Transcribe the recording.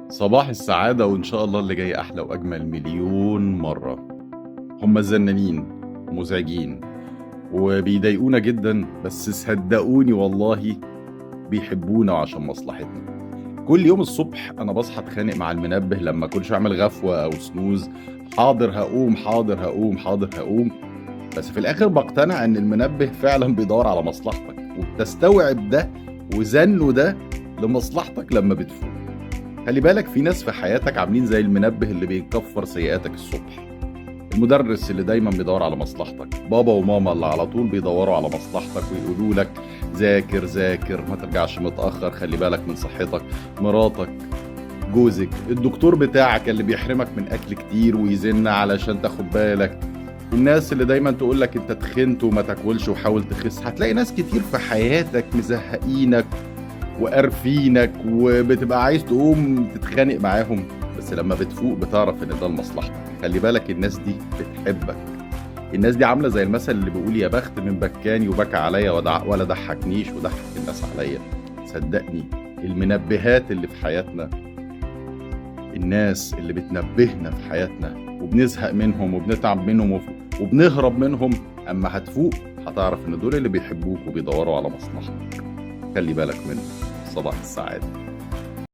صباح السعادة وإن شاء الله اللي جاي أحلى وأجمل مليون مرة. هم زنانين ومزعجين وبيضايقونا جدًا، بس صدقوني والله بيحبونا وعشان مصلحتنا. كل يوم الصبح أنا باصحى أتخانق مع المنبه لمّا كل شوية أعمل غفوة أو snooze، حاضر هاقوم، حاضر هاقوم، حاضر هاقوم، بس في الآخر باقتنع إن المنبه فعلًا بيدوّر على مصلحتك، وبتستوعب ده وزنّه ده لمصلحتك لمّا بتفوق. خلّي بالك في ناس في حياتك عاملين زي المنبه اللي بيكفّر سيئاتك الصبح، المدرس اللي دايمًا بيدوّر على مصلحتك، بابا وماما اللي على طول بيدوّروا على مصلحتك ويقولوا لك ذاكر، ذاكر، ما ترجعش متأخّر، خلّي بالك من صحتك، مراتك، جوزك، الدكتور بتاعك اللي بيحرمك من أكل كتير ويزن علشان تاخد بالك، الناس اللي دايمًا تقول لك أنت تخنت وما تاكلش وحاول تخس، هتلاقي ناس كتير في حياتك مزهقينك وقارفينك وبتبقى عايز تقوم تتخانق معاهم، بس لمّا بتفوق بتعرف إن ده لمصلحتك. خلّي بالك الناس دي بتحبك، الناس دي عاملة زي المثل اللي بيقول يا بخت من بكّاني وبكى عليَّ ولا ضحّكنيش وضحّك الناس عليَّ. صدّقني المنبهات اللي في حياتنا، الناس اللي بتنبهنا في حياتنا وبنزهق منهم وبنتعب منهم وبنهرب منهم، أمّا هتفوق هتعرف إن دول اللي بيحبوك وبيدوّروا على مصلحتك. خلّي بالك منهم. صباح السعادة.